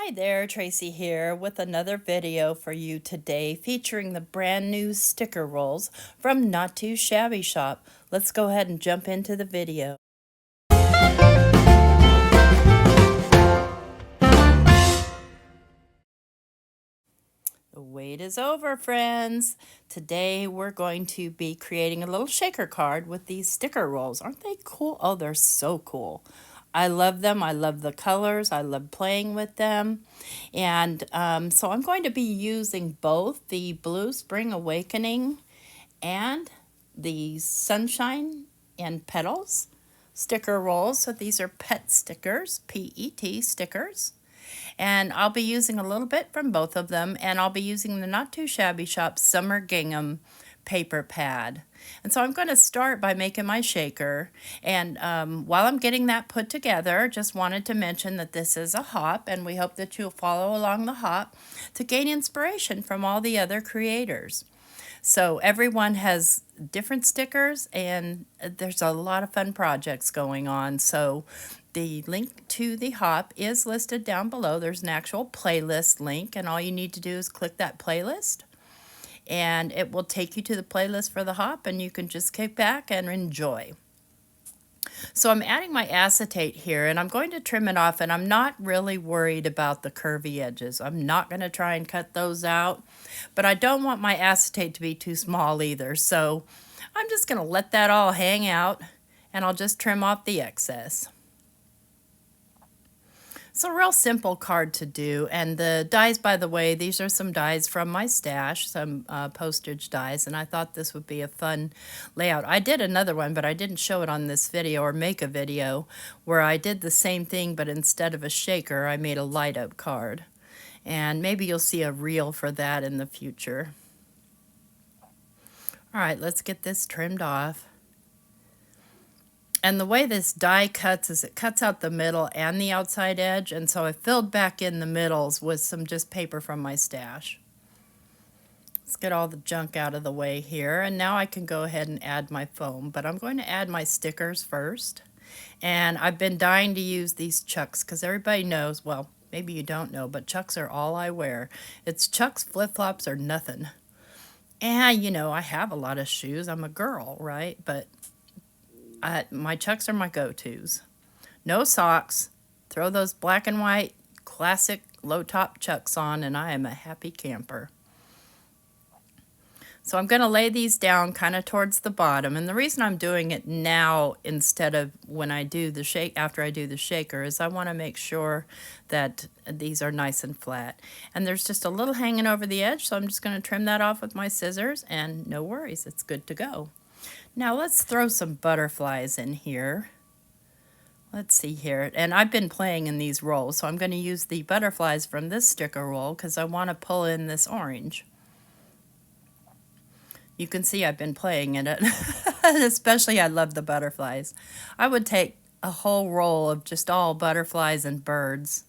Hi there, Tracy here with another video for you today featuring the brand new sticker rolls from Not2Shabby Shop. Let's go ahead and jump into the video. The wait is over, friends. Today we're going to be creating a little shaker card with these sticker rolls. Aren't they cool? Oh, they're so cool. I love them. I love the colors. I love playing with them. And so I'm going to be using both the Blue Spring Awakening and the Sunshine and Petals sticker rolls. So these are PET stickers, PET stickers. And I'll be using a little bit from both of them, and I'll be using the Not2Shabby Shop Summer Gingham paper pad. And so I'm going to start by making my shaker, and while I'm getting that put together, just wanted to mention that this is a hop, and we hope that you'll follow along the hop to gain inspiration from all the other creators. So everyone has different stickers, and there's a lot of fun projects going on. So the link to the hop is listed down below. There's an actual playlist link, and all you need to do is click that playlist, and it will take you to the playlist for the hop, and you can just kick back and enjoy. So I'm adding my acetate here, and I'm going to trim it off, and I'm not really worried about the curvy edges. I'm not going to try and cut those out, but I don't want my acetate to be too small either. So I'm just going to let that all hang out, and I'll just trim off the excess. It's a real simple card to do, and the dies, by the way, these are some dies from my stash, some postage dies, and I thought this would be a fun layout. I did another one, but I didn't show it on this video or make a video, where I did the same thing, but instead of a shaker, I made a light-up card. And maybe you'll see a reel for that in the future. All right, let's get this trimmed off. And the way this die cuts is it cuts out the middle and the outside edge, and so I filled back in the middles with some just paper from my stash. Let's get all the junk out of the way here, and now I can go ahead and add my foam, but I'm going to add my stickers first. And I've been dying to use these Chucks because everybody knows, well, maybe you don't know, but Chucks are all I wear. It's Chucks, flip-flops, or nothing. And, you know, I have a lot of shoes. I'm a girl, right? But my Chucks are my go-tos. No socks. Throw those black and white classic low-top Chucks on, and I am a happy camper. So I'm going to lay these down kind of towards the bottom, and the reason I'm doing it now instead of when I do the after I do the shaker is I want to make sure that these are nice and flat. And there's just a little hanging over the edge, so I'm just going to trim that off with my scissors, and no worries, it's good to go. Now let's throw some butterflies in here. Let's see here. And I've been playing in these rolls, so I'm going to use the butterflies from this sticker roll because I want to pull in this orange. You can see I've been playing in it. Especially I love the butterflies. I would take a whole roll of just all butterflies and birds.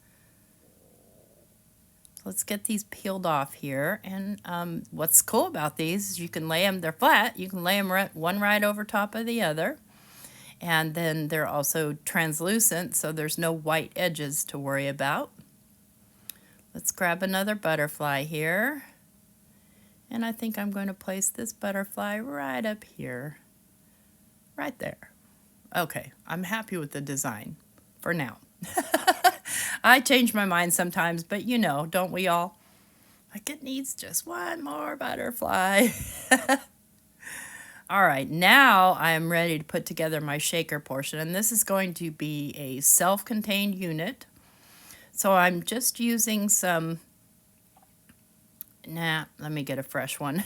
Let's get these peeled off here, and what's cool about these is you can lay them, they're flat, you can lay them one right over top of the other, and then they're also translucent, so there's no white edges to worry about. Let's grab another butterfly here, and I think I'm going to place this butterfly right up here, right there. Okay, I'm happy with the design for now. I change my mind sometimes, but you know, don't we all? Like, it needs just one more butterfly. All right, now I am ready to put together my shaker portion, and this is going to be a self-contained unit. So I'm just using some, let me get a fresh one.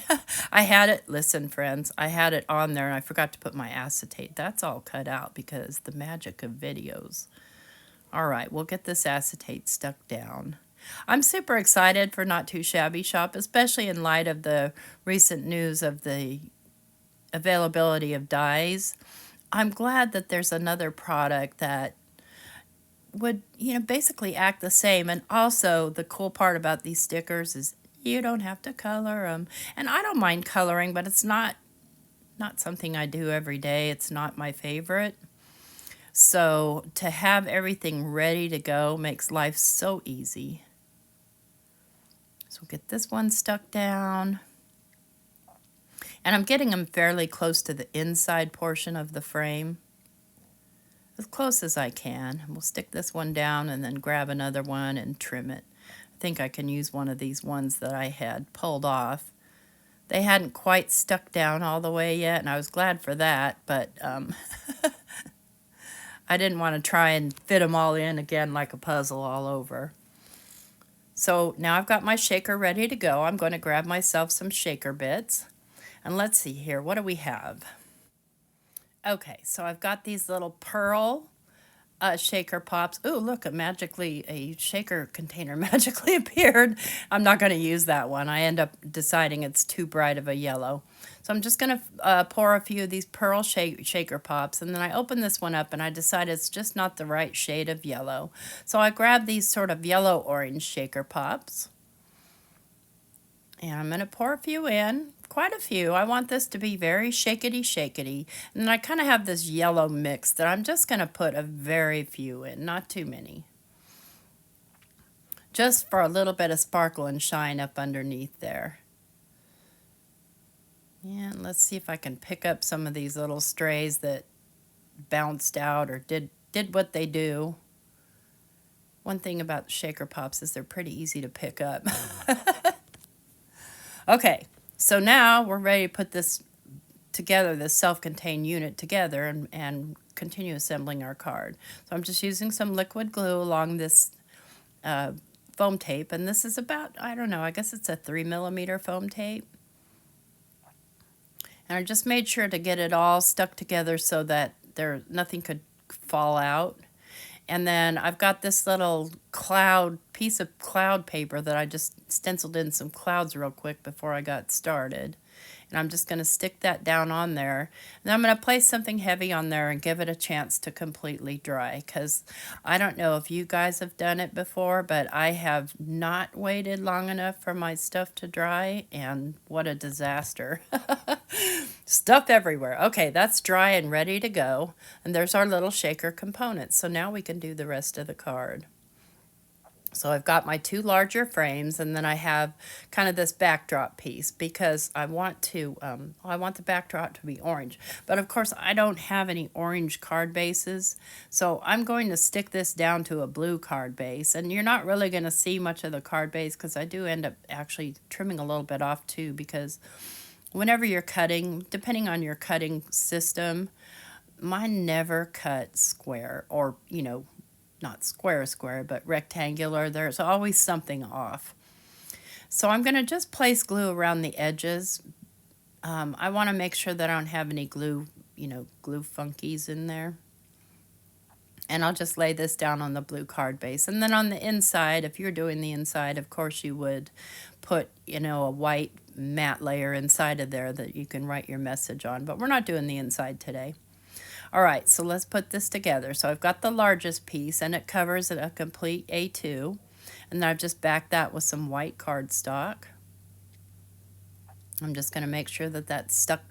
I had it, listen friends, I had it on there and I forgot to put my acetate. That's all cut out because the magic of videos. All right, we'll get this acetate stuck down. I'm super excited for Not2Shabby Shop, especially in light of the recent news of the availability of dyes. I'm glad that there's another product that would, you know, basically act the same. And also the cool part about these stickers is you don't have to color them. And I don't mind coloring, but it's not something I do every day. It's not my favorite. So to have everything ready to go makes life so easy. So get this one stuck down. And I'm getting them fairly close to the inside portion of the frame, as close as I can. We'll stick this one down and then grab another one and trim it. I think I can use one of these ones that I had pulled off. They hadn't quite stuck down all the way yet, and I was glad for that, but I didn't want to try and fit them all in again like a puzzle all over. So now I've got my shaker ready to go. I'm going to grab myself some shaker bits. And let's see here, what do we have? Okay, so I've got these little pearl shaker pops. Ooh, look, a shaker container magically appeared. I'm not going to use that one. I end up deciding it's too bright of a yellow. So I'm just going to pour a few of these pearl shaker pops, and then I open this one up and I decide it's just not the right shade of yellow. So I grab these sort of yellow-orange shaker pops, and I'm going to pour a few in. Quite a few. I want this to be very shakety. And then I kind of have this yellow mix that I'm just going to put a very few in, not too many. Just for a little bit of sparkle and shine up underneath there. And let's see if I can pick up some of these little strays that bounced out or did what they do. One thing about shaker pops is they're pretty easy to pick up. Okay. So now we're ready to put this together, this self-contained unit together, and continue assembling our card. So I'm just using some liquid glue along this foam tape, and this is about, I don't know, I guess it's a 3mm foam tape. And I just made sure to get it all stuck together so that nothing could fall out. And then I've got this little piece of cloud paper that I just stenciled in some clouds real quick before I got started. And I'm just going to stick that down on there. And I'm going to place something heavy on there and give it a chance to completely dry. Because I don't know if you guys have done it before, but I have not waited long enough for my stuff to dry. And what a disaster. Stuff everywhere. Okay, that's dry and ready to go. And there's our little shaker components. So now we can do the rest of the card. So I've got my two larger frames, and then I have kind of this backdrop piece because I want the backdrop to be orange. But of course, I don't have any orange card bases, so I'm going to stick this down to a blue card base. And you're not really going to see much of the card base because I do end up actually trimming a little bit off too, because whenever you're cutting, depending on your cutting system, mine never cut square or, not square, but rectangular. There's always something off. So I'm going to just place glue around the edges. I want to make sure that I don't have any glue funkies in there. And I'll just lay this down on the blue card base. And then on the inside, if you're doing the inside, of course you would put, a white matte layer inside of there that you can write your message on. But we're not doing the inside today. All right, so let's put this together. So I've got the largest piece, and it covers a complete A2. And then I've just backed that with some white cardstock. I'm just going to make sure that that's stuck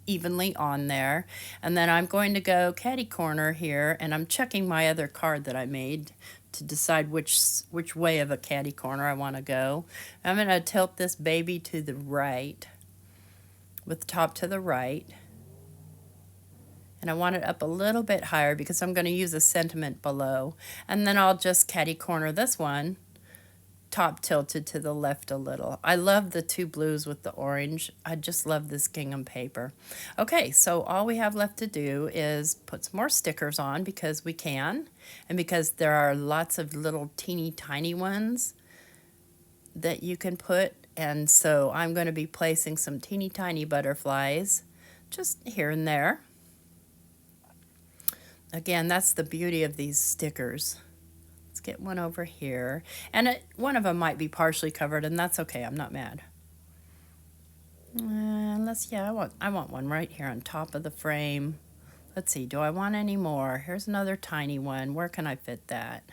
evenly on there. And then I'm going to go catty corner here, and I'm checking my other card that I made to decide which way of a catty corner I want to go. I'm going to tilt this baby to the right, with the top to the right. And I want it up a little bit higher because I'm going to use a sentiment below. And then I'll just catty corner this one, top tilted to the left a little. I love the two blues with the orange. I just love this gingham paper. Okay, so all we have left to do is put some more stickers on because we can. And because there are lots of little teeny tiny ones that you can put. And so I'm going to be placing some teeny tiny butterflies just here and there. Again, that's the beauty of these stickers. Let's get one over here. And one of them might be partially covered, and that's okay. I'm not mad. I want one right here on top of the frame. Let's see, do I want any more? Here's another tiny one. Where can I fit that?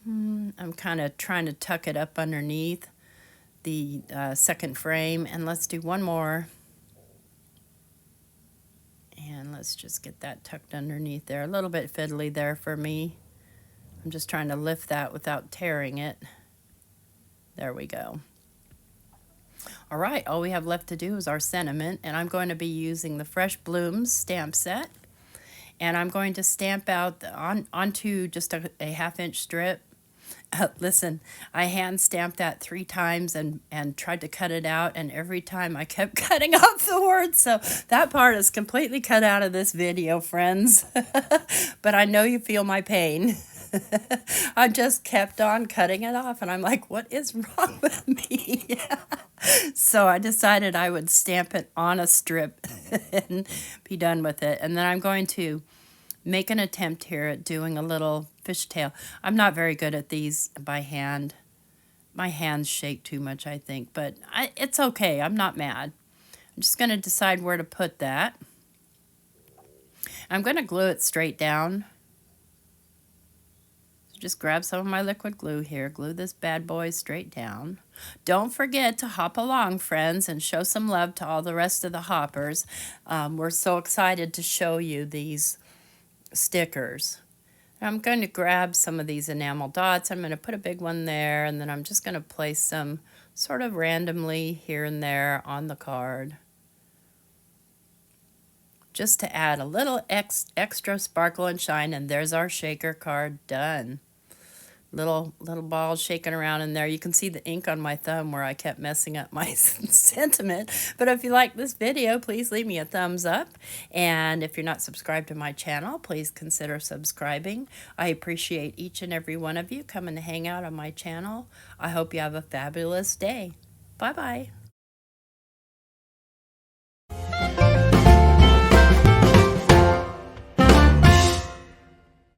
I'm kind of trying to tuck it up underneath the second frame. And let's do one more. And let's just get that tucked underneath there. A little bit fiddly there for me. I'm just trying to lift that without tearing it. There we go. All right, all we have left to do is our sentiment, and I'm going to be using the Fresh Blooms stamp set. And I'm going to stamp out onto just a 1/2 inch strip. Listen, I hand stamped that 3 times and tried to cut it out, and every time I kept cutting off the words. So that part is completely cut out of this video, friends. But I know you feel my pain. I just kept on cutting it off, and I'm like, what is wrong with me? So I decided I would stamp it on a strip and be done with it. And then I'm going to make an attempt here at doing a little fishtail. I'm not very good at these by hand. My hands shake too much, I think, but it's okay. I'm not mad. I'm just going to decide where to put that. I'm going to glue it straight down. So just grab some of my liquid glue here. Glue this bad boy straight down. Don't forget to hop along, friends, and show some love to all the rest of the hoppers. We're so excited to show you these stickers. I'm going to grab some of these enamel dots. I'm going to put a big one there, and then I'm just going to place some sort of randomly here and there on the card, just to add a little extra sparkle and shine. And there's our shaker card done. Little balls shaking around in there. You can see the ink on my thumb where I kept messing up my sentiment. But if you like this video, please leave me a thumbs up. And if you're not subscribed to my channel, please consider subscribing. I appreciate each and every one of you coming to hang out on my channel. I hope you have a fabulous day. Bye-bye.